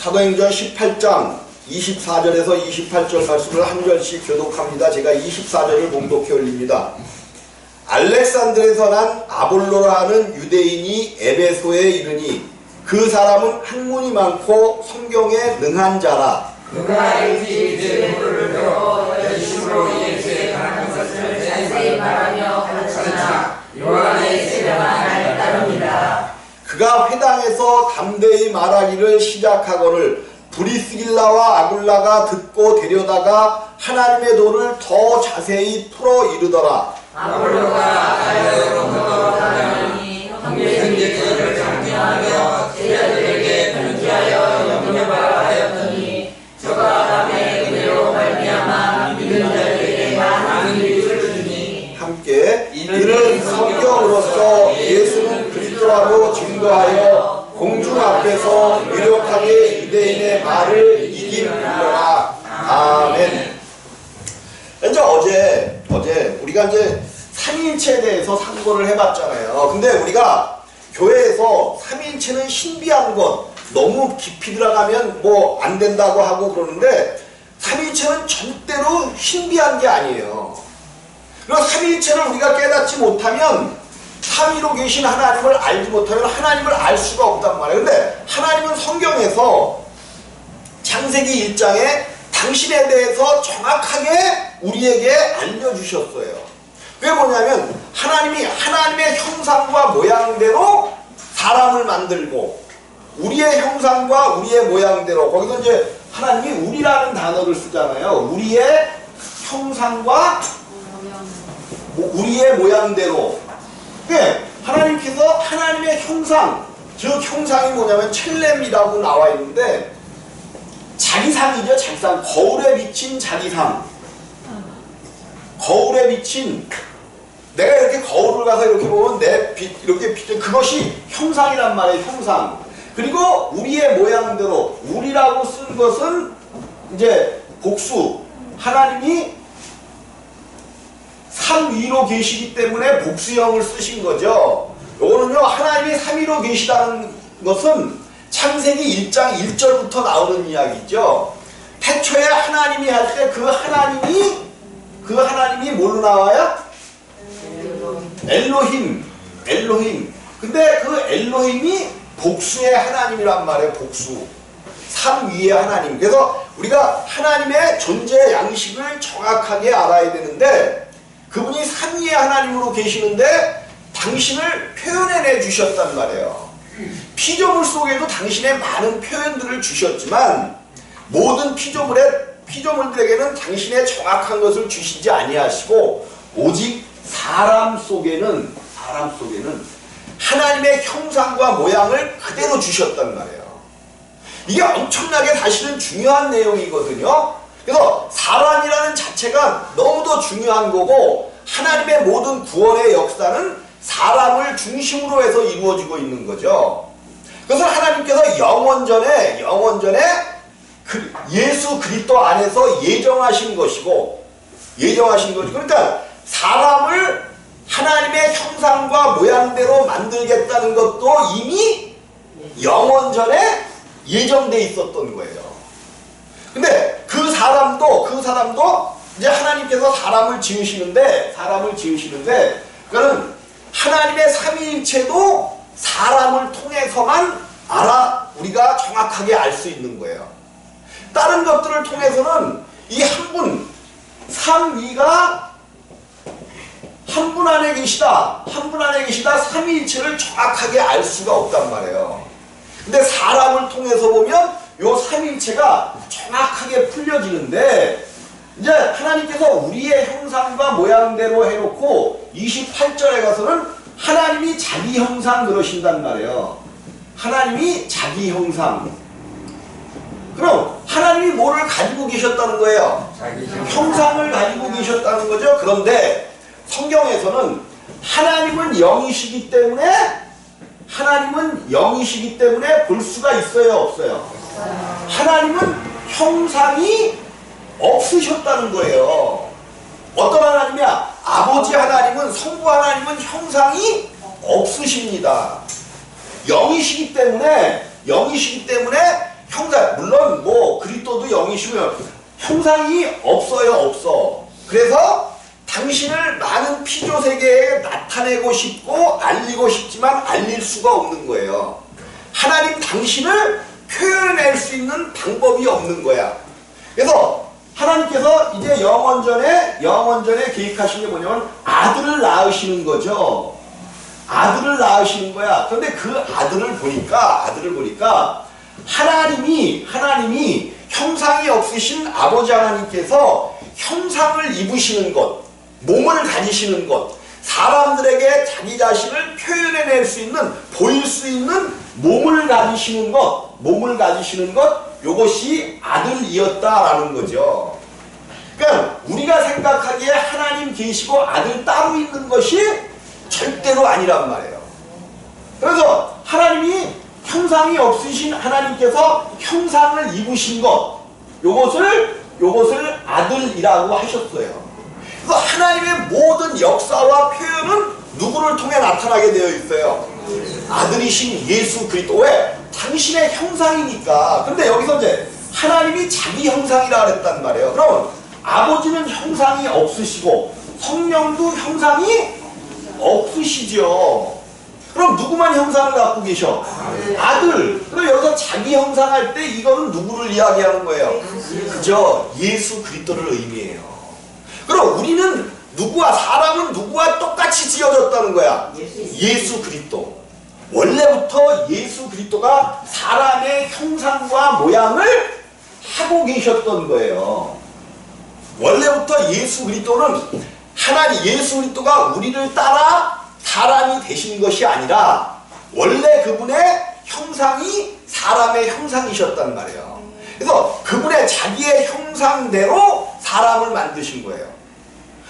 사도행전 18장 24절에서 28절 말씀을 한 절씩 교독합니다. 제가 24절을 봉독해 올립니다. 알렉산드에서 난 아볼로라 하는 유대인이 에베소에 이르니 그 사람은 학문이 많고 성경에 능한 자라. 그가 일찍 제물을 배워 열심으로 예수의 가는 것을 자세히 말하며 가르치나 요한의 세례만 따릅니다. 그가 회당에서 담대히 말하기를 시작하거늘 브리스길라와 아굴라가 듣고 데려다가 하나님의 도를 더 자세히 풀어 이르더라. 아볼로가 아가야로 가니 형제들을 장려하며 제자들에게 편지하여 영접하라 하였더니 저가 밤에 은혜로 말미암아 믿는 자들에게 많은 유익을 주니 함께 이는 성경으로서 예수는 그리스도라고 증거하여 공중 앞에서 유력하게 유대인의 말을 이기느니라. 아멘. 이제 어제 우리가 이제 삼위일체에 대해서 상고를 해봤잖아요. 근데 우리가 교회에서 삼위일체는 신비한 것, 너무 깊이 들어가면 뭐 안 된다고 하고 그러는데 삼위일체는 절대로 신비한 게 아니에요. 그리고 삼위일체를 우리가 깨닫지 못하면 삼위로 계신 하나님을 알지 못하면 하나님을 알 수가 없단 말이에요. 근데 하나님은 성경에서 창세기 1장에 당신에 대해서 정확하게 우리에게 알려주셨어요. 그게 뭐냐면 하나님이 하나님의 형상과 모양대로 사람을 만들고 우리의 형상과 우리의 모양대로, 거기서 이제 하나님이 우리라는 단어를 쓰잖아요. 우리의 형상과 우리의 모양대로. 네, 하나님께서 하나님의 형상, 즉 형상이 뭐냐면 첼렘이라고 나와 있는데 자기상이죠. 자기상. 거울에 비친 자기상. 거울에 비친, 내가 이렇게 거울을 가서 이렇게 보면 내 빛, 이렇게 비친 그것이 형상이란 말이에요. 형상. 그리고 우리의 모양대로, 우리라고 쓴 것은 이제 복수. 하나님이 삼위로 계시기 때문에 복수형을 쓰신 거죠. 요거는요, 하나님이 삼위로 계시다는 것은 창세기 1장 1절부터 나오는 이야기죠. 태초에 하나님이 할 때 그 하나님이 뭘로 나와요? 엘로힘. 근데 그 엘로힘이 복수의 하나님이란 말이에요. 복수. 삼위의 하나님. 그래서 우리가 하나님의 존재 양식을 정확하게 알아야 되는데 그분이 삼위의 하나님으로 계시는데 당신을 표현해내 주셨단 말이에요. 피조물 속에도 당신의 많은 표현들을 주셨지만 모든 피조물들에게는 당신의 정확한 것을 주시지 아니하시고 오직 사람 속에는 하나님의 형상과 모양을 그대로 주셨단 말이에요. 이게 엄청나게 사실은 중요한 내용이거든요. 그래서 사람이라는 자체가 너무도 중요한 거고 하나님의 모든 구원의 역사는 사람을 중심으로 해서 이루어지고 있는 거죠. 그래서 하나님께서 영원전에 예수 그리스도 안에서 예정하신 것이고 그러니까 사람을 하나님의 형상과 모양대로 만들겠다는 것도 이미 영원전에 예정돼 있었던 거예요. 근데 그 사람도 이제 하나님께서 사람을 지으시는데 그거는 하나님의 삼위일체도 사람을 통해서만 우리가 정확하게 알 수 있는 거예요. 다른 것들을 통해서는 이 한 분, 삼위가 한 분 안에 계시다 삼위일체를 정확하게 알 수가 없단 말이에요. 근데 사람을 통해서 보면 요 삼위일체가 정확하게 풀려지는데 이제 하나님께서 우리의 형상과 모양대로 해놓고 28절에 가서는 하나님이 자기 형상 그러신단 말이에요. 하나님이 자기 형상. 그럼 하나님이 뭐를 가지고 계셨다는 거예요? 형상을 가지고 계셨다는 거죠. 그런데 성경에서는 하나님은 영이시기 때문에 볼 수가 있어요, 없어요? 하나님은 형상이 없으셨다는 거예요. 어떤 하나님이야? 아버지 하나님은, 성부 하나님은 형상이 없으십니다. 영이시기 때문에 형상, 물론 뭐 그리스도도 영이시면 형상이 없어요, 없어. 그래서 당신을 많은 피조 세계에 나타내고 싶고 알리고 싶지만 알릴 수가 없는 거예요. 하나님 당신을 표현해낼 수 있는 방법이 없는 거야. 그래서 하나님께서 이제 영원전에 계획하신 게 뭐냐면 아들을 낳으시는 거죠. 아들을 낳으시는 거야. 그런데 그 아들을 보니까 하나님이 형상이 없으신 아버지 하나님께서 형상을 입으시는 것, 몸을 가지시는 것, 사람들에게 자기 자신을 표현해낼 수 있는, 보일 수 있는 몸을 가지시는 것, 요것이 아들이었다라는 거죠. 그러니까 우리가 생각하기에 하나님 계시고 아들 따로 있는 것이 절대로 아니란 말이에요. 그래서 하나님이 형상이 없으신 하나님께서 형상을 입으신 것, 요것을 아들이라고 하셨어요. 그래서 하나님의 모든 역사와 표현은 누구를 통해 나타나게 되어 있어요? 아들이신 예수 그리스도. 왜? 당신의 형상이니까. 근데 여기서 이제 하나님이 자기 형상이라 그랬단 말이에요. 그럼 아버지는 형상이 없으시고 성령도 형상이 없으시죠. 그럼 누구만 형상을 갖고 계셔? 아들. 그럼 여기서 자기 형상할 때 이거는 누구를 이야기하는 거예요? 그죠? 예수 그리스도를 의미해요. 그럼 우리는 사람은 누구와 똑같이 지어졌다는 거야? 예수 그리스도. 원래부터 예수 그리스도가 사람의 형상과 모양을 하고 계셨던 거예요. 원래부터 예수 그리스도는 예수 그리스도가 우리를 따라 사람이 되신 것이 아니라 원래 그분의 형상이 사람의 형상이셨단 말이에요. 그래서 그분의 자기의 형상대로 사람을 만드신 거예요.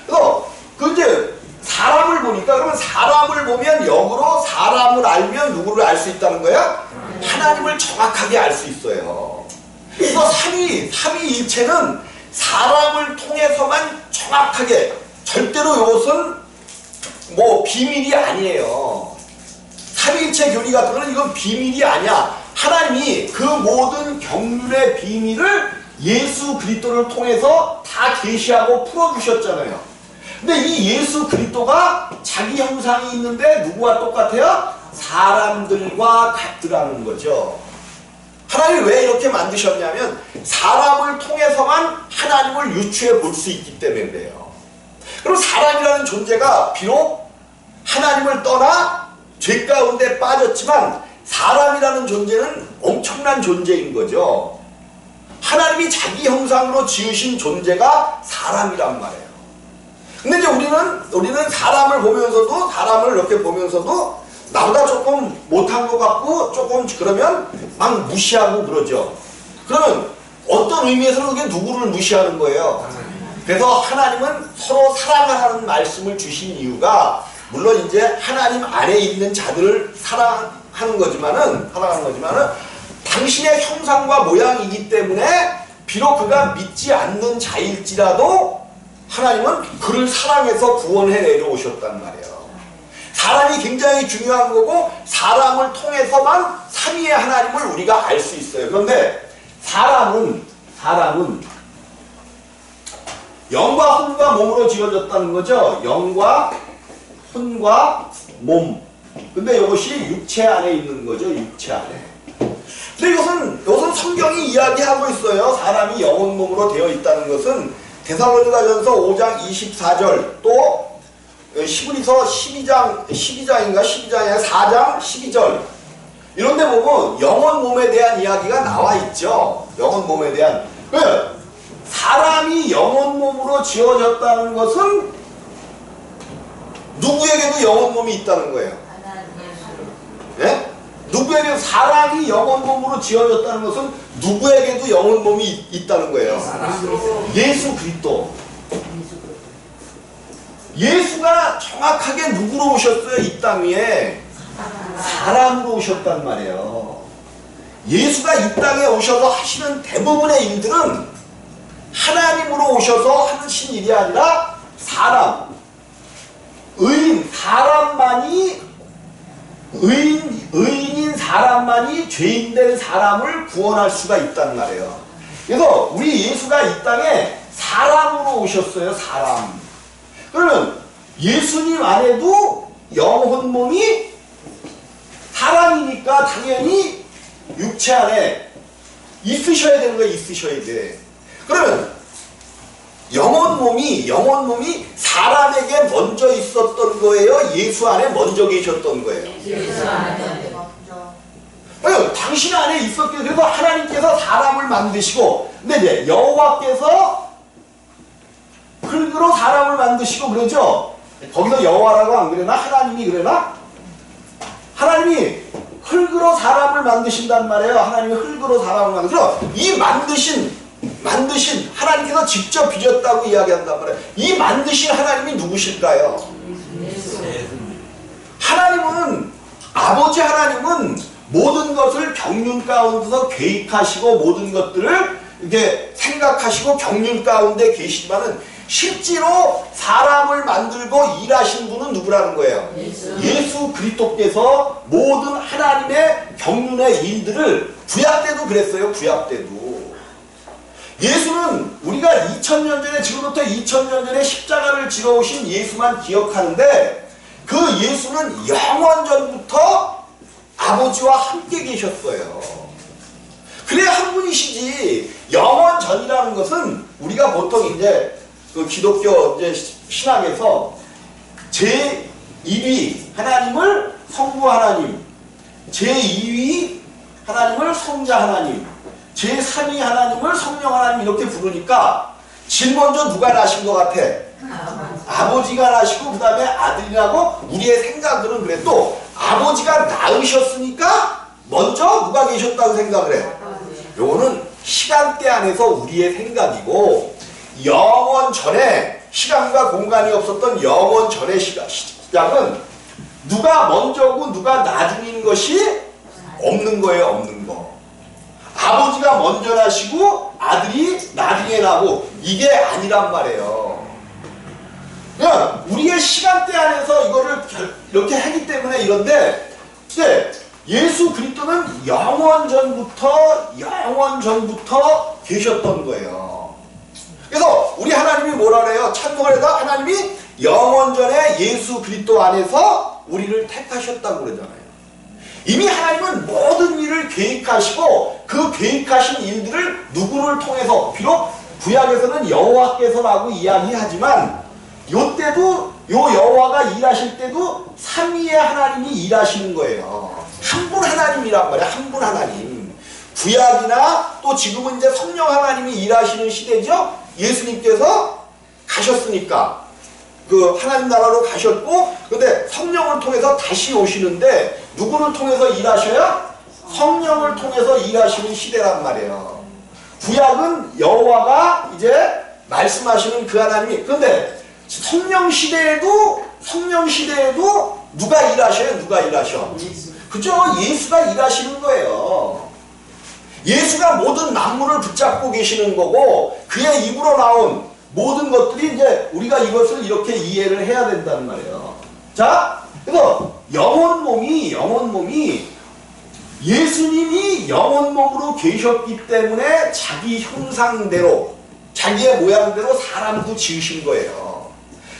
그래서 이제 사람을 보니까, 그러면 사람을 보면 역으로 사람을 알면 누구를 알 수 있다는 거야? 하나님을 정확하게 알 수 있어요. 그래서 삼위일체는 사람을 통해서만 정확하게, 절대로 이것은 뭐 비밀이 아니에요. 삼위일체 교리 같은 거는 이건 비밀이 아니야. 하나님이 그 모든 경륜의 비밀을 예수 그리스도를 통해서 다 계시하고 풀어주셨잖아요. 근데 이 예수 그리스도가 자기 형상이 있는데 누구와 똑같아요? 사람들과 같으라는 거죠. 하나님이 왜 이렇게 만드셨냐면 사람을 통해서만 하나님을 유추해 볼 수 있기 때문에 그래요. 그럼 사람이라는 존재가 비록 하나님을 떠나 죄 가운데 빠졌지만 사람이라는 존재는 엄청난 존재인 거죠. 하나님이 자기 형상으로 지으신 존재가 사람이란 말이에요. 근데 이제 우리는 사람을 이렇게 보면서도 나보다 조금 못한 것 같고 조금 그러면 막 무시하고 그러죠. 그러면 어떤 의미에서는 그게 누구를 무시하는 거예요? 그래서 하나님은 서로 사랑하라는 말씀을 주신 이유가, 물론 이제 하나님 안에 있는 자들을 사랑하는 거지만은 당신의 형상과 모양이기 때문에 비록 그가 믿지 않는 자일지라도 하나님은 그를 사랑해서 구원해 내려오셨단 말이에요. 사람이 굉장히 중요한 거고 사람을 통해서만 삼위의 하나님을 우리가 알 수 있어요. 그런데 사람은 영과 혼과 몸으로 지어졌다는 거죠. 영과 혼과 몸. 근데 이것이 육체 안에 있는 거죠. 육체 안에. 근데 이것은 성경이 이야기하고 있어요. 사람이 영혼 몸으로 되어 있다는 것은 데살로니가전서 5장 24절, 또 히브리서 12장인가 4장 12절, 이런 데 보면 영혼 몸에 대한 이야기가 나와 있죠. 영혼 몸에 대한. 사람이 영혼 몸으로 지어졌다는 것은 누구에게도 영혼 몸이 있다는 거예요. 네? 누구에게도, 사람이 영혼 몸으로 지어졌다는 것은 누구에게도 영혼 몸이 있다는 거예요. 예수 그리스도. 예수가 정확하게 누구로 오셨어요? 이 땅 위에 사람으로 오셨단 말이에요. 예수가 이 땅에 오셔서 하시는 대부분의 일들은 하나님으로 오셔서 하신 일이 아니라 사람만이 의인인 사람만이 죄인된 사람을 구원할 수가 있단 말이에요. 그래서 우리 예수가 이 땅에 사람으로 오셨어요. 사람. 그러면 예수님 안에도 영혼 몸이 사람이니까 당연히 육체 안에 있으셔야 되는 거예요. 있으셔야 돼. 그러면 영혼 몸이 사람에게 먼저 있었던 거예요? 예수 안에 먼저 계셨던 거예요? 예수 안에. 당신 안에 있었기 때문에 그래서 하나님께서 사람을 만드시고, 근데 이제 여호와께서 흙으로 사람을 만드시고 그러죠? 거기서 여호와라고 안 그러나? 하나님이 그러나? 하나님이 흙으로 사람을 만드신단 말이에요. 하나님이 흙으로 사람을 만드셔. 이 만드신 하나님께서 직접 빚었다고 이야기한단 말이에요. 이 만드신 하나님이 누구실까요? 하나님은, 아버지 하나님은 모든 것을 경륜 가운데서 계획하시고 모든 것들을 이렇게 생각하시고 경륜 가운데 계시지만은 실제로 사람을 만들고 일하신 분은 누구라는 거예요? 예수 그리스도께서 모든 하나님의 경륜의 일들을 구약 때도 그랬어요. 구약 때도. 예수는 우리가 2000년 전에, 지금부터 2000년 전에 십자가를 지러오신 예수만 기억하는데, 그 예수는 영원 전부터 아버지와 함께 계셨어요. 그래 한 분이시지. 영원 전이라는 것은 우리가 보통 이제 그 기독교 이제 신학에서 제1위 하나님을 성부 하나님, 제2위 하나님을 성자 하나님, 제3위 하나님을 성령 하나님 이렇게 부르니까 제일 먼저 누가 나신 것 같아? 아버지가 나시고 그 다음에 아들이라고 우리의 생각으로는 그래. 또 아버지가 낳으셨으니까 먼저 누가 계셨다고 생각을 해? 요거는 시간대 안에서 우리의 생각이고, 영원 전에, 시간과 공간이 없었던 영원 전의 시작은 누가 먼저고 누가 나중인 것이 없는 거예요. 없는 거. 아버지가 먼저 나시고 아들이 나중에 나고 이게 아니란 말이에요. 그냥 우리의 시간대 안에서 이거를 이렇게 하기 때문에 이런데, 근데 예수 그리스도는 영원 전부터 계셨던 거예요. 그래서 우리 하나님이 뭐라 그래요? 찬송을 해서 하나님이 영원 전에 예수 그리스도 안에서 우리를 택하셨다고 그러잖아요. 이미 하나님은 모든 일을 계획하시고 그 계획하신 일들을 누구를 통해서, 비록 구약에서는 여호와께서라고 이야기하지만 요때도 요 여호와가 일하실 때도 삼위의 하나님이 일하시는 거예요. 한 분 하나님이란 말이야. 한 분 하나님. 구약이나 또 지금은 이제 성령 하나님이 일하시는 시대죠. 예수님께서 가셨으니까 그 하나님 나라로 가셨고, 근데 성령을 통해서 다시 오시는데 누구를 통해서 일하셔요? 성령을 통해서 일하시는 시대란 말이에요. 구약은 여호와가 이제 말씀하시는 그 하나님이, 그런데 성령 시대에도 누가 일하셔요? 누가 일하셔? 그죠? 예수가 일하시는 거예요. 예수가 모든 만물을 붙잡고 계시는 거고, 그의 입으로 나온 모든 것들이 이제 우리가 이것을 이렇게 이해를 해야 된다는 말이에요. 자, 그래서 영혼 몸이 예수님이 영혼 몸으로 계셨기 때문에 자기 형상대로, 자기의 모양대로 사람도 지으신 거예요.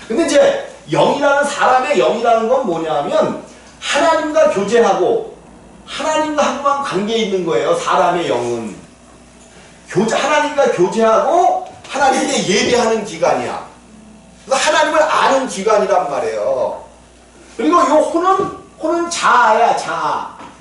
근데 이제 영이라는, 사람의 영이라는 건 뭐냐면 하나님과 교제하고 하나님과 관계에 있는 거예요. 사람의 영은 하나님과 교제하고 하나님께 예배하는 기관이야. 그래서 하나님을 아는 기관이란 말이에요. 그리고 이 혼은 자아야.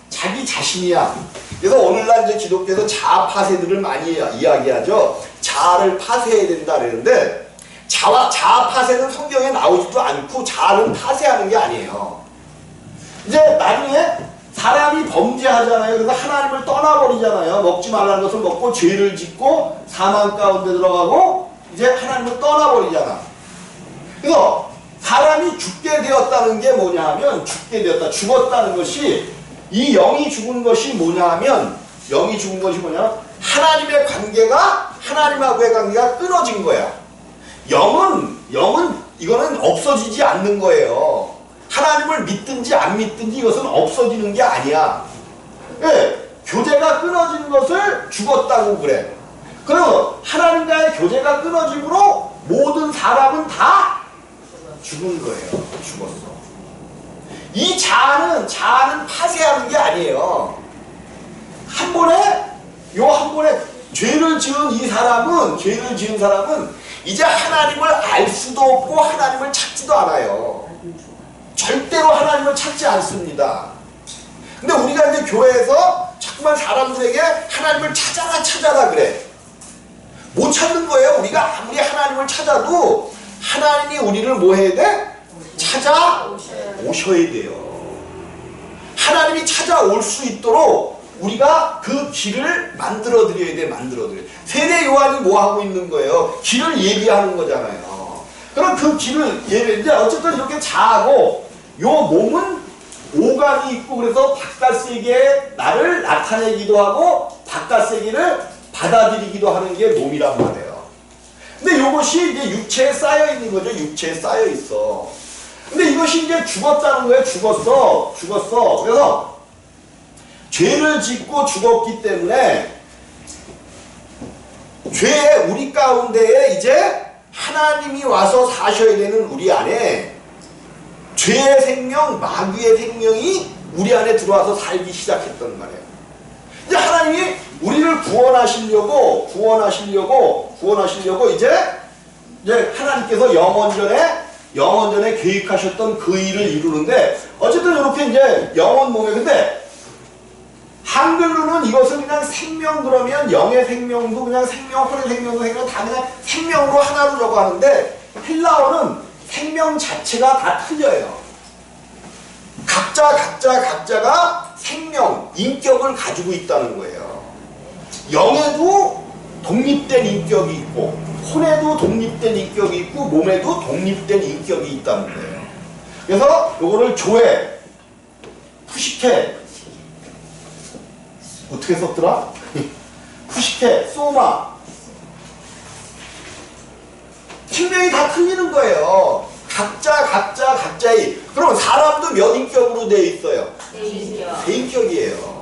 자기 자신이야. 그래서 오늘날 이제 기독교에서 자아 파쇄들을 많이 이야기하죠. 자아를 파쇄해야 된다 그러는데, 자아 파쇄는 성경에 나오지도 않고 자아는 파쇄하는 게 아니에요. 이제 나중에 사람이 범죄하잖아요. 그래서 하나님을 떠나버리잖아요. 먹지 말라는 것을 먹고 죄를 짓고 사망 가운데 들어가고 이제 하나님을 떠나버리잖아. 그래서 사람이 죽게 되었다는 게 뭐냐 하면, 죽었다는 것이, 이 영이 죽은 것이 뭐냐 하면, 하나님의 관계가, 하나님하고의 관계가 끊어진 거야. 영은 이거는 없어지지 않는 거예요. 하나님을 믿든지 안 믿든지 이것은 없어지는 게 아니야. 예, 교제가 끊어진 것을 죽었다고 그래. 그리고 하나님과의 교제가 끊어짐으로 모든 사람은 다 죽은 거예요. 죽었어. 이 자아는 파쇄하는 게 아니에요. 한 번에 죄를 지은 사람은 이제 하나님을 알 수도 없고 하나님을 찾지도 않아요. 절대로 하나님을 찾지 않습니다. 근데 우리가 이제 교회에서 자꾸만 사람들에게 하나님을 찾아라 그래. 못 찾는 거예요. 우리가 아무리 하나님을 찾아도 하나님이 우리를 뭐 해야 돼? 찾아오셔야 돼요. 하나님이 찾아올 수 있도록 우리가 그 길을 만들어 드려야 돼. 세례 요한이 뭐 하고 있는 거예요? 길을 예비하는 거잖아요. 그럼 그 길을 이제 어쨌든 이렇게 자하고 요 몸은 오감이 있고 그래서 바깥 세계에 나를 나타내기도 하고 바깥 세계를 받아들이기도 하는 게 몸이란 말이에요. 근데 이것이 이제 육체에 쌓여 있는 거죠. 육체에 쌓여 있어. 근데 이것이 이제 죽었다는 거예요. 죽었어. 그래서 죄를 짓고 죽었기 때문에 죄의 우리 가운데에 이제 하나님이 와서 사셔야 되는 우리 안에 죄의 생명, 마귀의 생명이 우리 안에 들어와서 살기 시작했단 말이에요. 이제 하나님이 우리를 구원하시려고 이제 하나님께서 영원전에 계획하셨던 그 일을 이루는데 어쨌든 이렇게 이제 영원 몸에 근데 한글로는 이것을 그냥 생명 그러면 영의 생명도 그냥 생명, 혼의 생명도 생명 다 그냥 생명으로 하나로 적어하는데 헬라어는 생명 자체가 다 틀려요. 각자가 생명, 인격을 가지고 있다는 거예요. 영에도 독립된 인격이 있고 혼에도 독립된 인격이 있고 몸에도 독립된 인격이 있다는 거예요. 그래서 요거를 조회, 푸시케 어떻게 썼더라? 푸시케, 소마 생명이 다 틀리는 거예요. 각자의 그럼 사람도 몇 인격으로 되어 있어요? 세 인격이에요.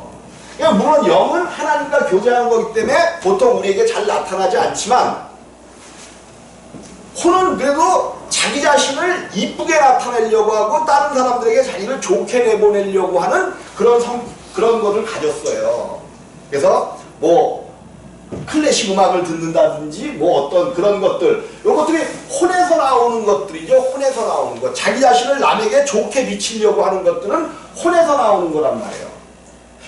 그러니까 물론 영은 하나님과 교제하는 거기 때문에 보통 우리에게 잘 나타나지 않지만 혼은 그래도 자기 자신을 이쁘게 나타내려고 하고 다른 사람들에게 자기를 좋게 내보내려고 하는 그런 거를 가졌어요. 그래서 뭐 클래식 음악을 듣는다든지 뭐 어떤 그런 것들 이것들이 혼에서 나오는 것들이죠. 혼에서 나오는 것. 자기 자신을 남에게 좋게 비치려고 하는 것들은 혼에서 나오는 거란 말이에요.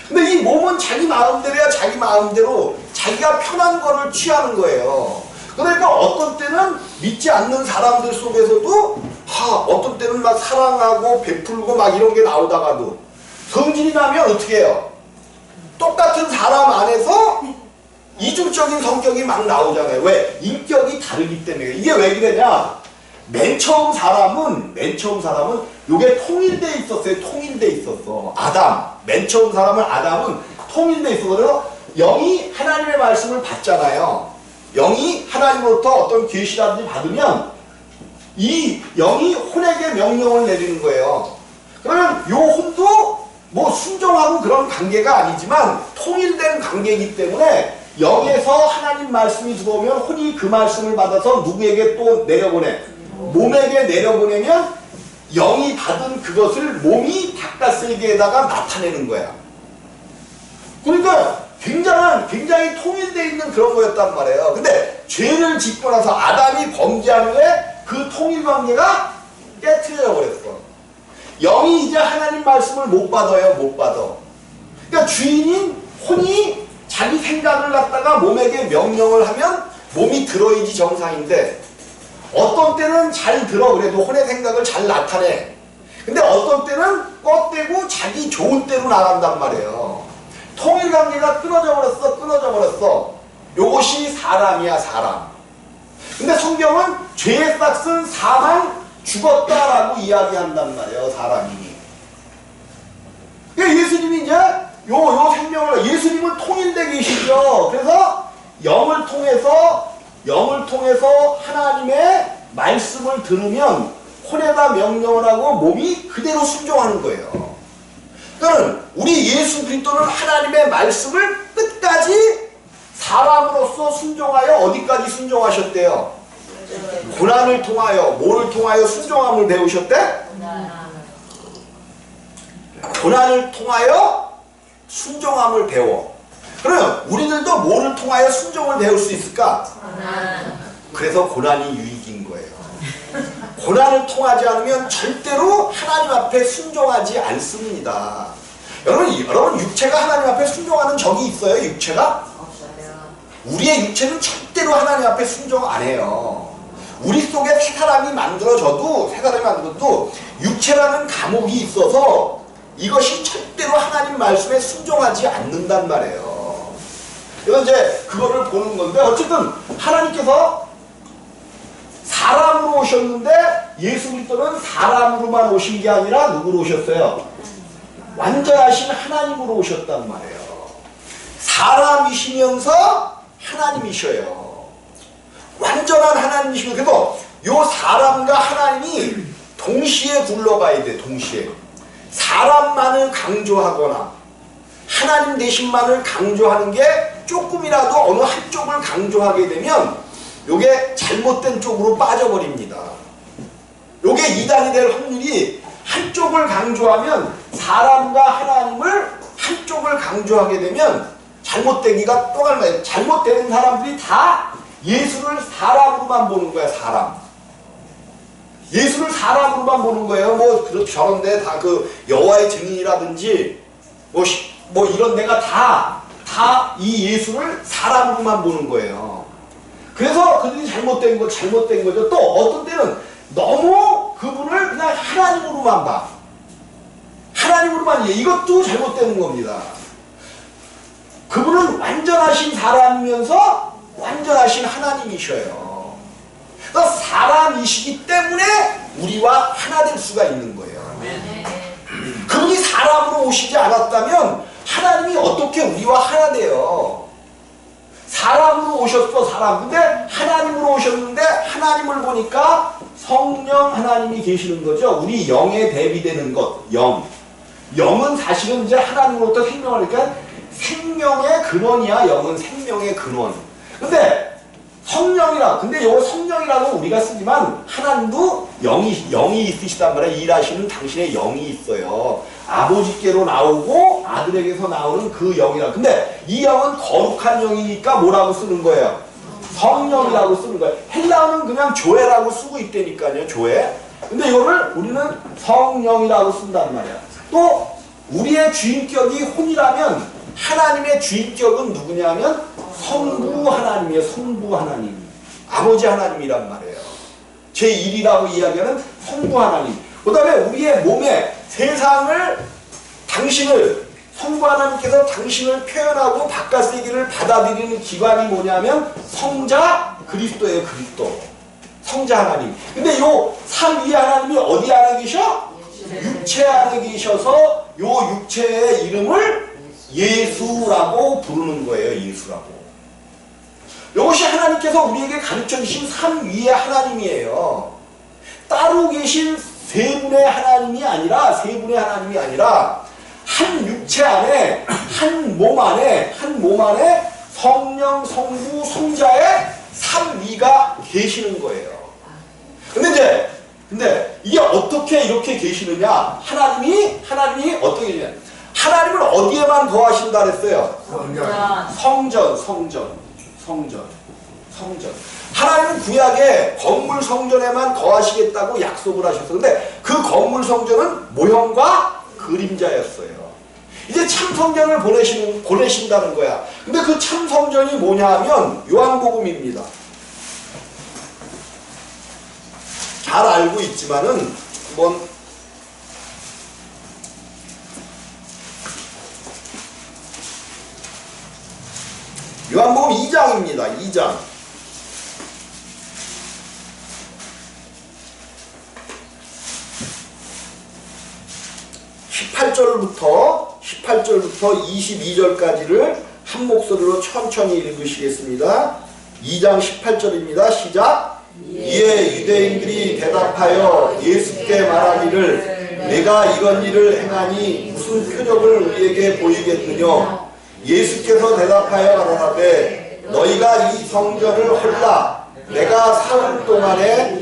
근데 이 몸은 자기 마음대로야 자기 마음대로 자기가 편한 거를 취하는 거예요. 그러니까 어떤 때는 믿지 않는 사람들 속에서도 어떤 때는 막 사랑하고 베풀고 막 이런 게 나오다가도 성질이 나면 어떻게 해요? 똑같은 사람 안에서 이중적인 성격이 막 나오잖아요. 왜? 인격이 다르기 때문에. 이게 왜 그러냐? 맨 처음 사람은 요게 통일돼 있었어요. 통일돼 있었어. 맨 처음 사람은 아담은 통일돼 있었어. 그래서 영이 하나님의 말씀을 받잖아요. 영이 하나님으로부터 어떤 계시라든지 받으면 이 영이 혼에게 명령을 내리는 거예요. 그러면 요 혼도 뭐 순종하고 그런 관계가 아니지만 통일된 관계이기 때문에 영에서 하나님 말씀이 들어오면 혼이 그 말씀을 받아서 누구에게 또 내려보내? 몸에게 내려보내면 영이 받은 그것을 몸이 바깥세계에다가 나타내는 거야. 그러니까 굉장히 통일되어 있는 그런 거였단 말이에요. 근데 죄를 짓고 나서 아담이 범죄한 후에 그 통일관계가 깨트려 버렸어. 영이 이제 하나님 말씀을 못 받아요. 그러니까 주인인 혼이 자기 생각을 갖다가 몸에게 명령을 하면 몸이 들어야지 정상인데 어떤 때는 잘 들어 그래도 혼의 생각을 잘 나타내. 근데 어떤 때는 껐대고 자기 좋은 때로 나간단 말이에요. 통일관계가 끊어져 버렸어. 요것이 사람이야, 사람. 근데 성경은 죄의 싹은 사망, 죽었다라고 이야기한단 말이에요, 사람이. 그러니까 예수님이 이제 요 생명을, 예수님은 통일되어 계시죠. 그래서 영을 통해서 하나님의 말씀을 들으면 혼에다 명령을 하고 몸이 그대로 순종하는 거예요. 그러니까 우리 예수 그리스도는 하나님의 말씀을 끝까지 사람으로서 순종하여 어디까지 순종하셨대요? 고난을 통하여, 뭐를 통하여 순종함을 배우셨대? 고난을 통하여 순종함을 배워. 그러면 우리들도 뭐를 통하여 순종을 배울 수 있을까? 그래서 고난이 유익인 거예요. 고난을 통하지 않으면 절대로 하나님 앞에 순종하지 않습니다. 여러분 육체가 하나님 앞에 순종하는 적이 있어요? 육체가? 우리의 육체는 절대로 하나님 앞에 순종 안 해요. 우리 속에 새 사람이 만들어져도 육체라는 감옥이 있어서 이것이 절대로 하나님 말씀에 순종하지 않는단 말이에요. 그래서 이제 그거를 보는 건데, 어쨌든 하나님께서 사람으로 오셨는데 예수 그리스도는 사람으로만 오신 게 아니라 누구로 오셨어요? 완전하신 하나님으로 오셨단 말이에요. 사람이시면서 하나님이셔요. 완전한 하나님이시고, 그래서 요 사람과 하나님이 동시에 굴러가야 돼. 동시에. 사람만을 강조하거나 하나님 대신만을 강조하는 게 조금이라도 어느 한쪽을 강조하게 되면 요게 잘못된 쪽으로 빠져버립니다. 요게 이단이 될 확률이, 한쪽을 강조하면, 사람과 하나님을 한쪽을 강조하게 되면 잘못되기가 또 얼마예요. 잘못되는 사람들이 다 예수를 사람으로만 보는 거야. 사람. 예수를 사람으로만 보는 거예요. 뭐 저런데 다 그 여호와의 증인이라든지 뭐 이런 데가 다 이 예수를 사람으로만 보는 거예요. 그래서 그들이 잘못된 거죠. 또 어떤 때는 너무 그분을 그냥 하나님으로만 봐. 하나님으로만 이해. 이것도 잘못되는 겁니다. 그분은 완전하신 사람이면서 완전하신 하나님이셔요. 그러니까 사람이시기 때문에 우리와 하나 될 수가 있는 거예요. 그분이 사람으로 오시지 않았다면 하나님이 어떻게 우리와 하나 돼요? 사람으로 오셨어, 사람. 근데 하나님으로 오셨는데 하나님을 보니까 성령 하나님이 계시는 거죠. 우리 영에 대비되는 것, 영. 영은 사실은 이제 하나님으로부터 생명을, 그러니까 생명의 근원이야. 영은 생명의 근원. 근데 근데 요거 성령이라고 우리가 쓰지만 하나님도 영이 있으시단 말이야. 일하시는 당신의 영이 있어요. 아버지께로 나오고 아들에게서 나오는 그 영이라. 근데 이 영은 거룩한 영이니까 뭐라고 쓰는 거예요? 성령이라고 쓰는 거예요. 헬라어는 그냥 조회라고 쓰고 있다니까요. 조회. 근데 이거를 우리는 성령이라고 쓴단 말이야. 또 우리의 주인격이 혼이라면 하나님의 주인격은 누구냐면 성부 하나님이에요. 성부 하나님. 아버지 하나님이란 말이에요. 제1이라고 이야기하는 성부 하나님. 그 다음에 우리의 몸에 성부 하나님께서 당신을 표현하고 바깥 세계를 받아들이는 기관이 뭐냐면 성자 그리스도예요. 그리스도. 성자 하나님. 근데 요 삼위의 하나님이 어디 안에 계셔? 육체 안에 계셔서 요 육체의 이름을 예수라고 부르는 거예요. 예수라고. 이것이 하나님께서 우리에게 가르쳐 주신 삼위의 하나님이에요. 따로 계신 세 분의 하나님이 아니라 한 육체 안에, 한 몸 안에 성령, 성부, 성자의 삼위가 계시는 거예요. 근데 이게 어떻게 이렇게 계시느냐? 하나님이 어떻게 계시냐? 하나님을 어디에만 거하신다 그랬어요? 성전. 하나님은 구약에 건물 성전에만 거하시겠다고 약속을 하셨어요. 근데 그 건물 성전은 모형과 그림자였어요. 이제 참 성전을 보내신다는 거야. 근데 그 참 성전이 뭐냐 하면 요한복음입니다. 잘 알고 있지만은 한번 요한복음 2장입니다. 2장. 18절부터 22절까지를 한 목소리로 천천히 읽으시겠습니다. 2장 18절입니다. 시작. 이에 유대인들이 대답하여 예수께 말하기를 내가 이런 일을 행하니 무슨 표적을 우리에게 보이겠느냐. 예수께서 대답하여 가라사대 너희가 이 성전을 헐라. 내가 사흘 동안에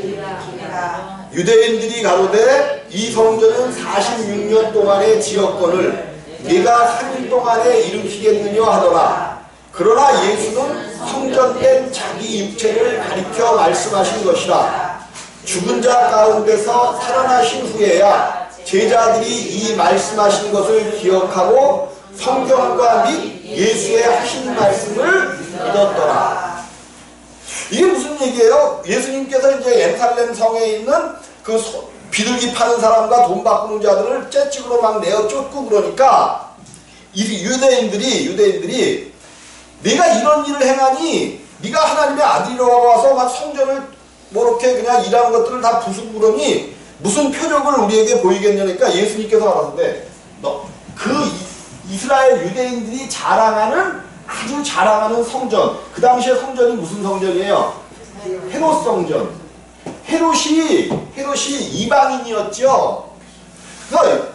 유대인들이 가로되 이 성전은 46년 동안의 지었건을 네가 3일 동안에 일으키겠느냐 하더라. 그러나 예수는 성전된 자기 육체를 가리켜 말씀하신 것이라. 죽은 자 가운데서 살아나신 후에야 제자들이 이 말씀하신 것을 기억하고 성경과 및 예수의 하신 말씀을 믿었더라. 이게 무슨 얘기예요? 예수님께서 이제 예루살렘 성에 있는 그 비둘기 파는 사람과 돈 바꾸는 자들을 째찍으로 막 내어 쫓고 그러니까 유대인들이 네가 이런 일을 행하니 네가 하나님의 아들이라고 와서 막 성전을 뭐 이렇게 그냥 일하는 것들을 다 부수고 그러니 무슨 표적을 우리에게 보이겠냐니까 예수님께서 말하는데 그 이스라엘 유대인들이 아주 자랑하는 성전, 그 당시에 성전이 무슨 성전이에요? 헤롯 성전. 헤롯이 이방인이었죠. 그래서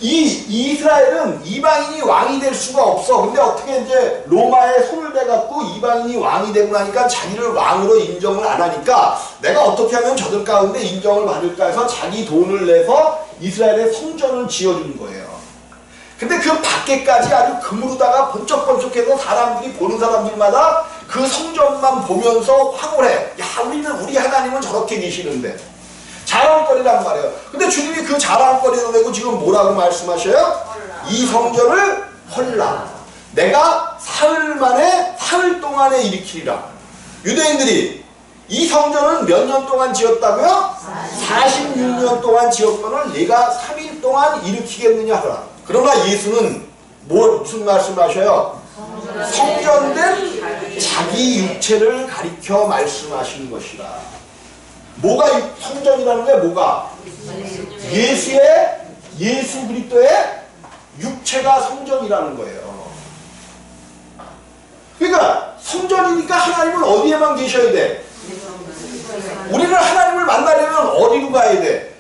이스라엘은 이방인이 왕이 될 수가 없어. 근데 어떻게 이제 로마에 손을 대갖고 이방인이 왕이 되고 나니까 자기를 왕으로 인정을 안 하니까 내가 어떻게 하면 저들 가운데 인정을 받을까 해서 자기 돈을 내서 이스라엘의 성전을 지어준 거예요. 근데 그 밖에까지 아주 금으로다가 번쩍번쩍해서 사람들이 보는 사람들마다 그 성전만 보면서 황홀해. 야, 우리 하나님은 저렇게 계시는데. 자랑거리란 말이에요. 근데 주님이 그 자랑거리를 내고 지금 뭐라고 말씀하셔요? 이 성전을 헐라. 내가 사흘 동안에 일으키리라. 유대인들이 이 성전은 몇 년 동안 지었다고요? 46년 동안 지었거늘 네가 3일 동안 일으키겠느냐 하라. 그러나 예수는 무슨 말씀을 하셔요? 성전된 자기 육체를 가리켜 말씀하시는 것이다. 뭐가 성전이라는 게 뭐가? 예수 그리스도의 육체가 성전이라는 거예요. 그러니까 성전이니까 하나님은 어디에만 계셔야 돼? 우리는 하나님을 만나려면 어디로 가야 돼?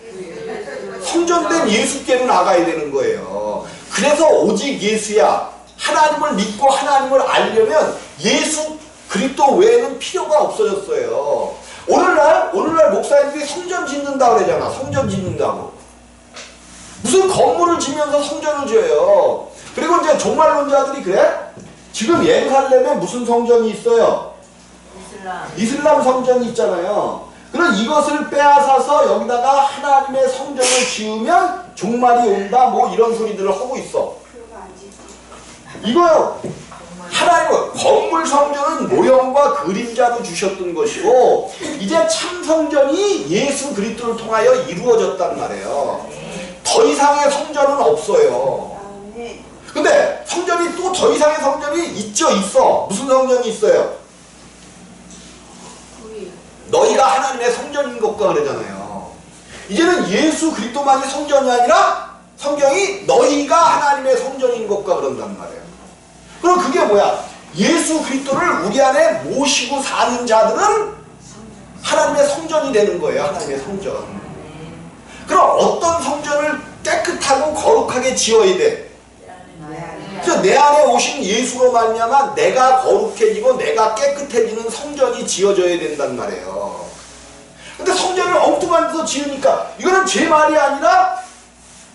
성전된 예수께로 나가야 되는 거예요. 그래서 오직 예수야. 하나님을 믿고 하나님을 알려면 예수 그리스도 외에는 필요가 없어졌어요. 오늘날 목사님들이 성전 짓는다고 그러잖아. 성전 짓는다고. 무슨 건물을 지면서 성전을 지어요. 그리고 이제 종말론자들이 그래? 지금 예루살렘에 무슨 성전이 있어요? 이슬람 성전이 있잖아요. 그럼 이것을 빼앗아서 여기다가 하나님의 성전을 지으면 종말이 온다 뭐 이런 소리들을 하고 있어. 이거요. 하나님은 건물 성전은 모형과 그림자로 주셨던 것이고 이제 참 성전이 예수 그리스도를 통하여 이루어졌단 말이에요. 더 이상의 성전은 없어요. 근데 성전이 또 더 이상의 성전이 있어. 무슨 성전이 있어요? 너희가 하나님의 성전인 것과 그러잖아요. 이제는 예수 그리스도만이 성전이 아니라 성경이 너희가 하나님의 성전인 것과 그런단 말이에요. 그럼 그게 뭐야? 예수 그리스도를 우리 안에 모시고 사는 자들은 하나님의 성전이 되는 거예요. 하나님의 성전. 그럼 어떤 성전을 깨끗하고 거룩하게 지어야 돼? 그래서 내 안에 오신 예수로 말미암아 내가 거룩해지고 내가 깨끗해지는 성전이 지어져야 된단 말이에요. 근데 성전을 엉뚱한 데서 지으니까 이거는 제 말이 아니라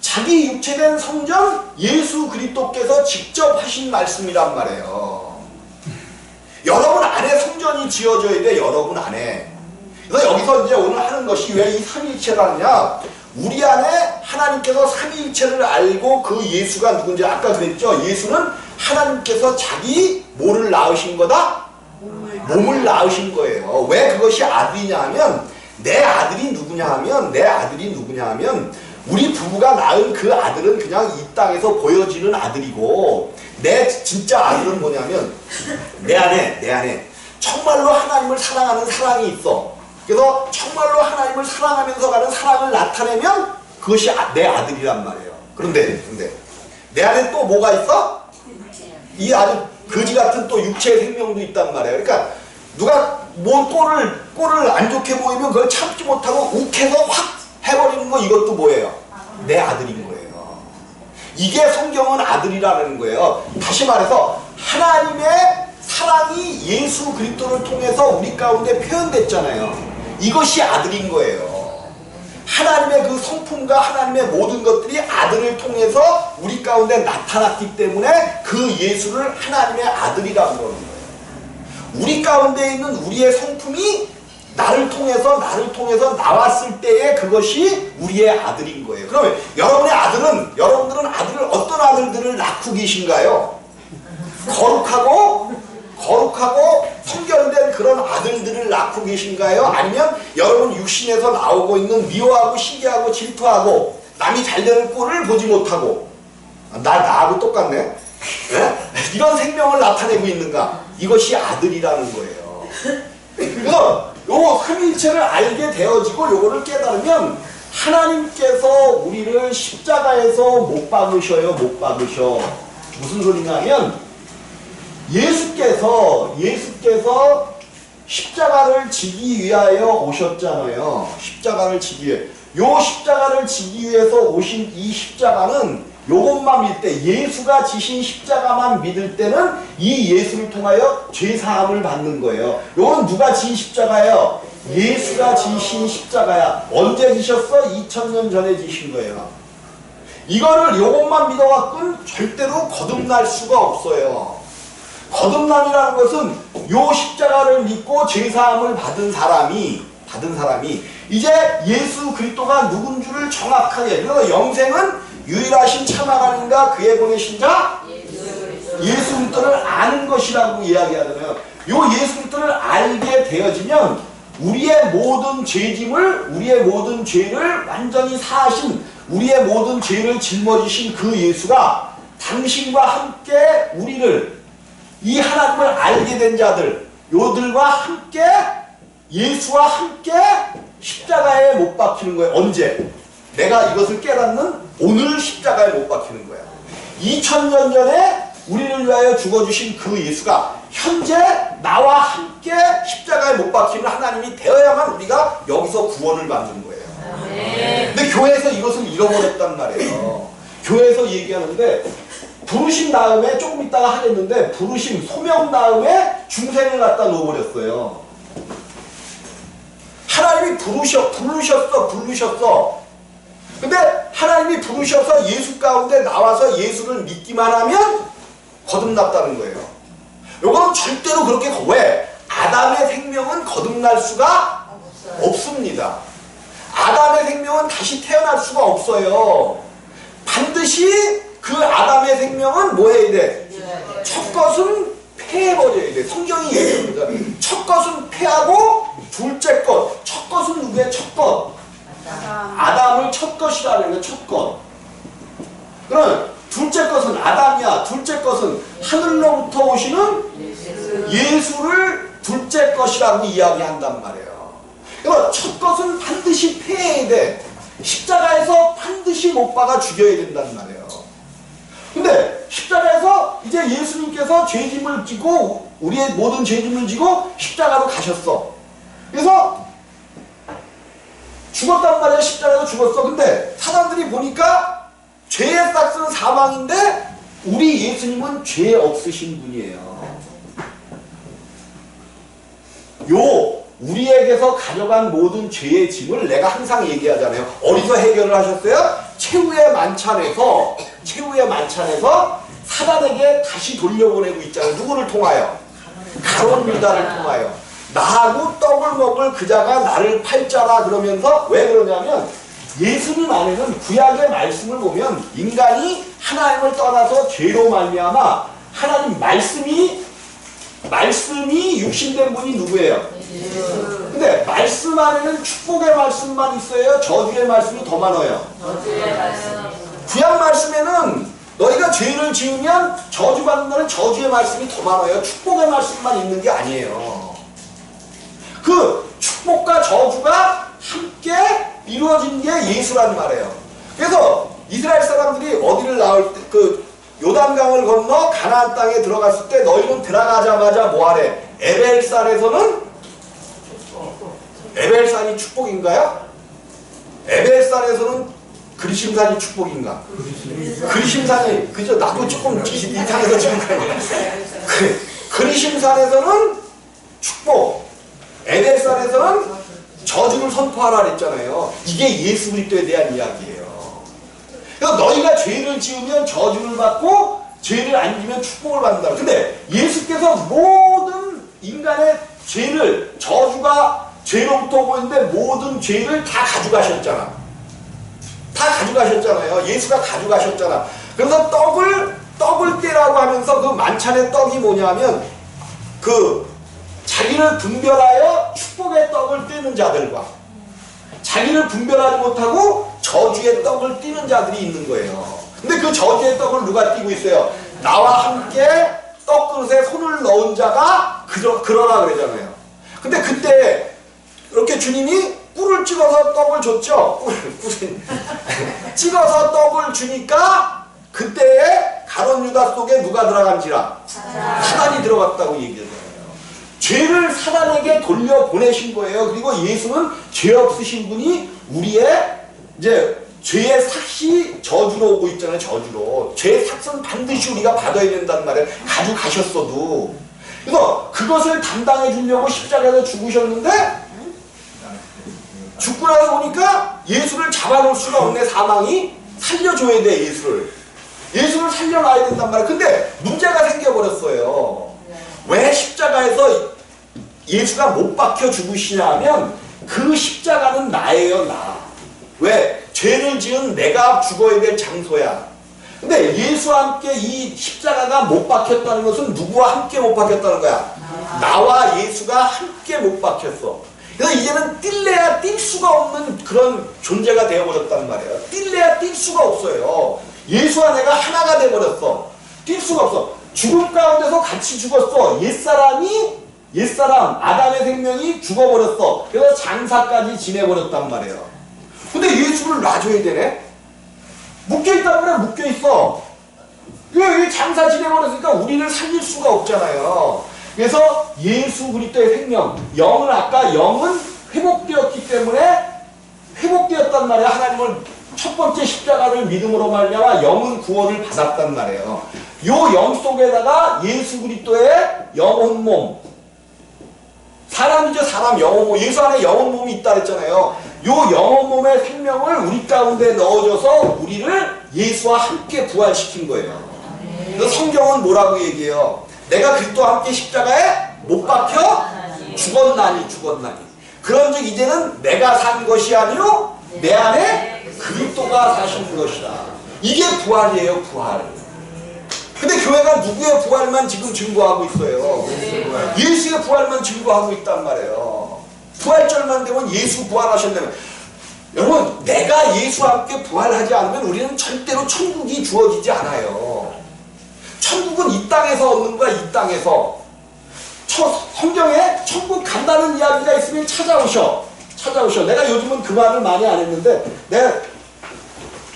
자기 육체된 성전 예수 그리스도께서 직접 하신 말씀이란 말이에요. 여러분 안에 성전이 지어져야 돼. 여러분 안에. 그래서 여기서 이제 오늘 하는 것이 왜 이 삼위일체를 하느냐? 우리 안에 하나님께서 삼위일체를 알고 그 예수가 누군지 아까 그랬죠. 예수는 하나님께서 자기 뭐를 낳으신 거다? 몸을 낳으신 거예요. 왜 그것이 아들이냐 하면 내 아들이 누구냐 하면 우리 부부가 낳은 그 아들은 그냥 이 땅에서 보여지는 아들이고 내 진짜 아들은 뭐냐면 내 안에 정말로 하나님을 사랑하는 사랑이 있어. 그래서 정말로 하나님을 사랑하면서 가는 사랑을 나타내면 그것이 내 아들이란 말이에요. 그런데 내 안에 또 뭐가 있어? 이 아주 거지 같은 또 육체의 생명도 있단 말이에요. 그러니까 누가 뭔 꼴을 안 좋게 보이면 그걸 참지 못하고 욱해서 확 해버리는 거 이것도 뭐예요? 내 아들인 거예요. 이게 성경은 아들이라는 거예요. 다시 말해서 하나님의 사랑이 예수 그리스도를 통해서 우리 가운데 표현됐잖아요. 이것이 아들인 거예요. 하나님의 그 성품과 하나님의 모든 것들이 아들을 통해서 우리 가운데 나타났기 때문에 그 예수를 하나님의 아들이라고 그러는 거예요. 우리 가운데 있는 우리의 성품이 나를 통해서 나왔을 때에 그것이 우리의 아들인 거예요. 그러면 여러분들은 아들을 어떤 아들들을 낳고 계신가요? 거룩하고 성결된 그런 아들들을 낳고 계신가요? 아니면 여러분 육신에서 나오고 있는 미워하고 시기하고 질투하고 남이 잘되는 꼴을 보지 못하고 나하고 똑같네? 네? 이런 생명을 나타내고 있는가? 이것이 아들이라는 거예요. 그래서 요 삼위일체를 알게 되어지고 요거를 깨달으면 하나님께서 우리를 십자가에서 못 박으셔요. 못 박으셔. 무슨 소리냐면 예수께서 십자가를 지기 위하여 오셨잖아요. 십자가를 지기 위해. 요 십자가를 지기 위해서 오신 이 십자가는 요것만 믿을 때, 예수가 지신 십자가만 믿을 때는 이 예수를 통하여 죄사함을 받는 거예요. 요건 누가 지신 십자가예요? 예수가 지신 십자가야. 언제 지셨어? 2000년 전에 지신 거예요. 이거를 요것만 믿어갖고는 절대로 거듭날 수가 없어요. 거듭남이라는 것은 요 십자가를 믿고 죄사함을 받은 사람이 이제 예수 그리스도가 누군 줄을 정확하게, 그래서 영생은 유일하신 참 하나님과 그의 보내신 자 예수 그리스도를 아는 것이라고 이야기하잖아요. 요 예수 그리스도를 알게 되어지면 우리의 모든 죄를 완전히 사하신, 우리의 모든 죄를 짊어지신 그 예수가 당신과 함께 우리를, 이 하나님을 알게 된 자들, 요들과 함께, 예수와 함께 십자가에 못 박히는 거예요. 언제? 내가 이것을 깨닫는 오늘 십자가에 못 박히는 거야. 2000년 전에 우리를 위하여 죽어주신 그 예수가 현재 나와 함께 십자가에 못 박히는 하나님이 되어야만 우리가 여기서 구원을 받는 거예요. 근데 교회에서 이것을 잃어버렸단 말이에요. 교회에서 얘기하는데 부르심 다음에 조금 있다가 하겠는데 부르심, 소명 다음에 중생을 갖다 놓아버렸어요. 하나님이 부르셨어. 근데 하나님이 부르셔서 예수 가운데 나와서 예수를 믿기만 하면 거듭났다는 거예요. 요거는 절대로 그렇게, 왜? 아담의 생명은 거듭날 수가 없습니다. 아담의 생명은 다시 태어날 수가 없어요. 반드시 그 아담의 생명은 뭐 해야 돼? 첫 것은 패해버려야 돼. 성경이 얘기합니다. 첫 것은 패하고 둘째 것. 첫 것은 누구의 첫 것? 아담을 첫 것이라는 거예요. 첫 것. 그럼 둘째 것은 아담이야. 둘째 것은 하늘로부터 오시는 예수를 둘째 것이라고 이야기한단 말이에요. 그러니까 첫 것은 반드시 패해야 돼. 십자가에서 반드시 못 박아 죽여야 된단 말이에요. 근데 십자가에서 이제 예수님께서 죄짐을 지고, 우리의 모든 죄짐을 지고 십자가로 가셨어. 그래서 죽었단 말이야. 십자가로 죽었어. 근데 사람들이 보니까 죄의 싹은 사망인데 우리 예수님은 죄 없으신 분이에요. 우리에게서 가져간 모든 죄의 짐을 내가 항상 얘기하잖아요. 어디서 해결을 하셨어요? 최후의 만찬에서 사단에게 다시 돌려보내고 있잖아요. 누구를 통하여? 가룟 유다를 통하여. 나하고 떡을 먹을 그자가 나를 팔자라 그러면서, 왜 그러냐면 예수님 안에는 구약의 말씀을 보면 인간이 하나님을 떠나서 죄로 말미암아 하나님 말씀이 육신된 분이 누구예요? 근데 말씀 안에는 축복의 말씀만 있어요? 저주의 말씀이 더 많아요? 구약 말씀에는 너희가 죄를 지으면 저주받는다는 저주의 말씀이 더 많아요. 축복의 말씀만 있는 게 아니에요. 그 축복과 저주가 함께 이루어진 게 예수란 말이에요. 그래서 이스라엘 사람들이 어디를 나올 때, 그 요단강을 건너 가나안 땅에 들어갔을 때 너희는 들어가자마자 뭐하래? 에벨산이 축복인가요? 에벨산에서는 그리심산이 축복인가? 그리심산이, 그죠? 나도 조금 이상해서 지금 그리심산에서는 축복, 에베산에서는 저주를 선포하라 그랬잖아요. 이게 예수 그리스도에 대한 이야기예요. 그래서 너희가 죄를 지으면 저주를 받고 죄를 안 지면 축복을 받는다. 근데 예수께서 모든 인간의 죄를, 저주가 죄로부터 오고 있는데 모든 죄를 다 가져가셨잖아. 다 가져가셨잖아요. 예수가 가져가셨잖아. 그래서 떡을 떼라고 하면서 그 만찬의 떡이 뭐냐면 자기를 분별하여 축복의 떡을 떼는 자들과 자기를 분별하지 못하고 저주의 떡을 떼는 자들이 있는 거예요. 근데 그 저주의 떡을 누가 떼고 있어요? 나와 함께 떡그릇에 손을 넣은 자가 그러라 그러잖아요. 근데 그때 이렇게 주님이 꿀을 찍어서 떡을 줬죠. 꿀을 찍어서 떡을 주니까 그때에 가룟 유다 속에 누가 들어간지라? 사단이 들어갔다고 얘기하잖아요. 죄를 사단에게 돌려보내신 거예요. 그리고 예수는 죄 없으신 분이 우리의 이제 죄의 삭시 저주로 오고 있잖아요. 저주로. 죄의 삭은 반드시 우리가 받아야 된다는 말을 가져가셨어도. 그래서 그것을 담당해 주려고 십자가에서 죽으셨는데 죽고 나서 보니까 예수를 잡아놓을 수가 없네. 사망이 살려줘야 돼. 예수를 살려놔야 된단 말이에요. 근데 문제가 생겨버렸어요. 왜 십자가에서 예수가 못 박혀 죽으시냐 하면 그 십자가는 나예요. 나. 왜? 죄를 지은 내가 죽어야 될 장소야. 근데 예수와 함께 이 십자가가 못 박혔다는 것은 누구와 함께 못 박혔다는 거야? 나와 예수가 함께 못 박혔어. 그래서 이제는 뛸래야 뛸 수가 없는 그런 존재가 되어버렸단 말이에요. 뛸래야 뛸 수가 없어요. 예수와 내가 하나가 되어버렸어. 뛸 수가 없어. 죽음 가운데서 같이 죽었어. 옛사람 아담의 생명이 죽어버렸어. 그래서 장사까지 지내버렸단 말이에요. 근데 예수를 놔줘야 되네? 묶여있단 말이야. 묶여있어. 이 장사 지내버렸으니까 우리를 살릴 수가 없잖아요. 그래서 예수 그리스도의 생명, 영은 회복되었기 때문에 회복되었단 말이에요. 하나님을 첫 번째 십자가를 믿음으로 말미암아 영은 구원을 받았단 말이에요. 요 영 속에다가 예수 그리스도의 영혼 몸, 사람이죠. 사람 영혼 몸. 예수 안에 영혼 몸이 있다 그랬잖아요. 요 영혼 몸의 생명을 우리 가운데 넣어줘서 우리를 예수와 함께 부활시킨 거예요. 그래서 성경은 뭐라고 얘기해요? 내가 그리스도와 함께 십자가에 못 박혀 죽었나니. 그런즉 이제는 내가 산 것이 아니요 내 안에 그리스도가 사시는 것이다. 이게 부활이에요. 부활. 근데 교회가 누구의 부활만 지금 증거하고 있어요? 예수의 부활만 증거하고 있단 말이에요. 부활절만 되면 예수 부활하셨다면, 여러분, 내가 예수와 함께 부활하지 않으면 우리는 절대로 천국이 주어지지 않아요. 천국은 이 땅에서 얻는 거야. 이 땅에서. 성경에 천국 간다는 이야기가 있으면 찾아오셔. 내가 요즘은 그 말을 많이 안 했는데, 내가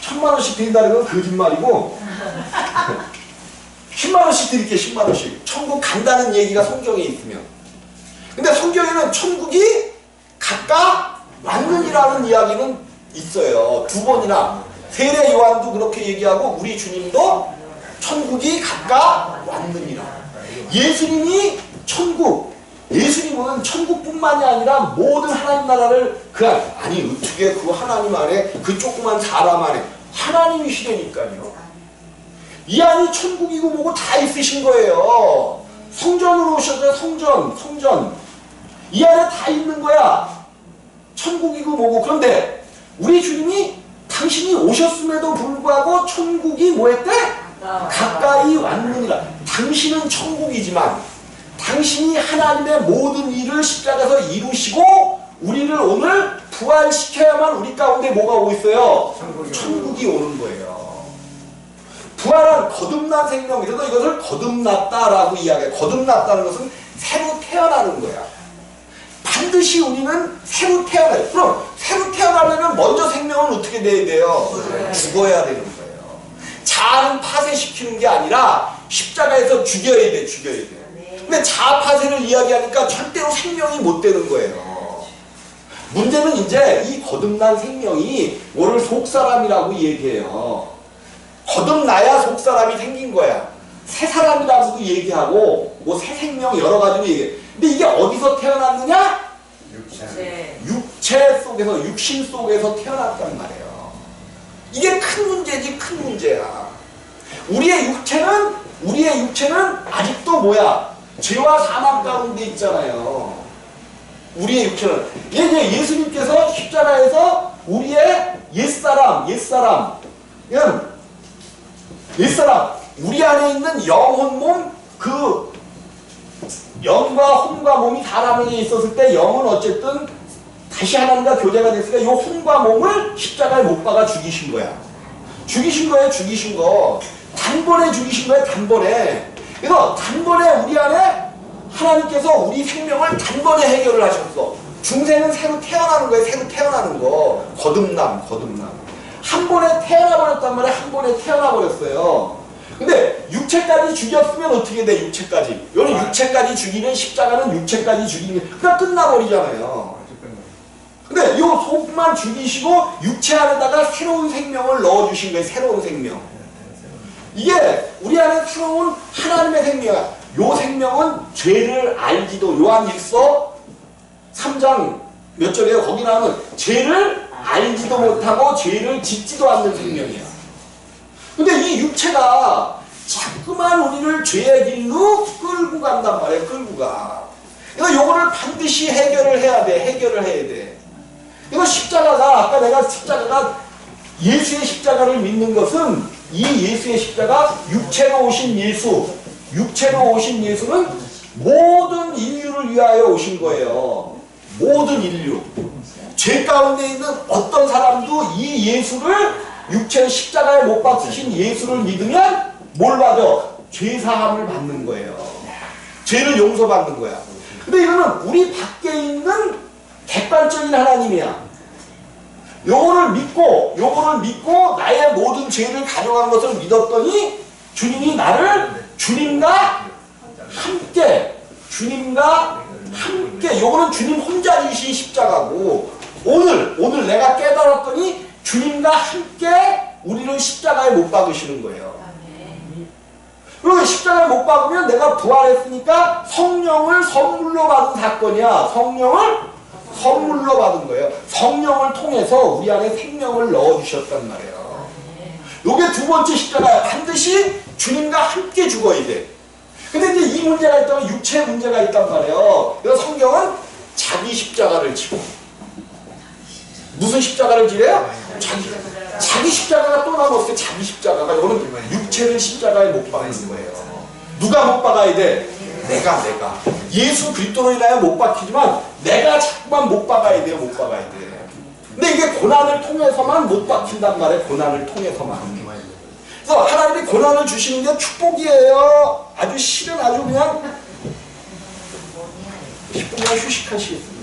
1000만원씩 드린다는 건 거짓말이고 10만원씩 드릴게. 10만원씩. 천국 간다는 얘기가 성경에 있으면. 근데 성경에는 천국이 가까 왔느니라는 이야기는 있어요. 2번이나. 세례 요한도 그렇게 얘기하고 우리 주님도 천국이 가까 왔느니라. 예수님이 예수님은 천국뿐만이 아니라 모든 하나님 나라를 어떻게 그 하나님 안에, 그 조그만 사람 안에 하나님이시라니까요. 이 안이 천국이고 뭐고 다 있으신 거예요. 성전으로 오셔서 성전. 이 안에 다 있는 거야. 천국이고 뭐고. 그런데 우리 주님이 당신이 오셨음에도 불구하고 천국이 뭐했대? 가까이 왔느니라. 당신은 천국이지만 당신이 하나님의 모든 일을 십자가에서 이루시고 우리를 오늘 부활시켜야만 우리 가운데 뭐가 오고 있어요? 천국이 오는 거예요. 부활은 거듭난 생명이라서 이것을 거듭났다라고 이야기해요. 거듭났다는 것은 새로 태어나는 거야. 반드시 우리는 새로 태어나요. 그럼 새로 태어나려면 먼저 생명은 어떻게 돼야 돼요? 죽어야 되는 거예요. 자아는 파쇄시키는 게 아니라 십자가에서 죽여야 돼. 근데 자아 파쇄를 이야기하니까 절대로 생명이 못 되는 거예요. 문제는 이제 이 거듭난 생명이 오늘 속사람이라고 얘기해요. 거듭나야 속사람이 생긴 거야. 새 사람이라고도 얘기하고 뭐 새 생명 여러 가지로 얘기해. 근데 이게 어디서 태어났느냐? 육체 속에서, 육신 속에서 태어났단 말이에요. 이게 큰 문제지, 큰 문제야. 우리의 육체는 아직도 뭐야? 죄와 사망 가운데 있잖아요. 우리의 육체는. 이제 예수님께서 십자가에서 우리의 옛사람, 우리 안에 있는 영혼 몸, 그 영과 혼과 몸이 사람에게 있었을 때 영은 어쨌든 다시 하나님과 교제가 됐으니까 이 혼과 몸을 십자가에 못 박아 죽이신 거야. 죽이신 거. 단번에 죽이신 거예요, 단번에. 그래서 단번에 우리 안에 하나님께서 우리 생명을 단번에 해결을 하셨어. 중생은 새로 태어나는 거예요, 새로 태어나는 거. 거듭남. 한 번에 태어나버렸단 말이야, 한 번에 태어나버렸어요. 근데 육체까지 죽였으면 어떻게 돼, 육체까지? 여러분, 육체까지 죽이는 십자가는 육체까지 죽이는, 그냥 끝나버리잖아요. 근데 이 속만 죽이시고 육체 안에다가 새로운 생명을 넣어주신 거예요, 새로운 생명. 이게 우리 안에 새로운 하나님의 생명이야. 요 생명은 죄를 알지도, 요한일서 3장 몇 절이에요? 거기 나오는 죄를 알지도 못하고 죄를 짓지도 않는 생명이야. 근데 이 육체가 자꾸만 우리를 죄의 길로 끌고 간단 말이에요, 끌고 가. 그래서 요거를 반드시 해결을 해야 돼. 이거 십자가가, 아까 내가 십자가가 예수의 십자가를 믿는 것은 이 예수의 십자가, 육체로 오신 예수는 모든 인류를 위하여 오신 거예요. 모든 인류. 죄 가운데 있는 어떤 사람도 이 예수를, 육체의 십자가에 못 박히신 예수를 믿으면 뭘 받아? 죄사함을 받는 거예요. 죄를 용서받는 거야. 근데 이거는 우리 밖에 있는 객관적인 하나님이야. 요거를 믿고 나의 모든 죄를 가져간 것을 믿었더니 주님이 나를 주님과 함께, 요거는 주님 혼자 지신 십자가고, 오늘 내가 깨달았더니 주님과 함께 우리를 십자가에 못 박으시는 거예요. 그리고 십자가에 못 박으면 내가 부활했으니까 성령을 선물로 받은 사건이야. 성령을 선물로 받은 거예요. 성령을 통해서 우리 안에 생명을 넣어주셨단 말이에요. 요게 두 번째 십자가야. 반드시 주님과 함께 죽어야 돼. 근데 이제 이 문제가 있다면 육체의 문제가 있단 말이에요. 그래서 성경은 자기 십자가를 지고. 무슨 십자가를 지래요? 자기 십자가가 또 남았어요. 자기 십자가가. 이거는 육체를 십자가에 못 박는 거예요. 누가 못 박아야 돼? 내가. 예수 그리스도로 인하여 못 박히지만 내가 자꾸만 못 박아야 돼요. 근데 이게 고난을 통해서만 못 박힌단 말이에요. 고난을 통해서만. 그래서 하나님이 고난을 주시는 게 축복이에요. 아주 실은 아주 그냥 10분간 휴식하시겠습니다.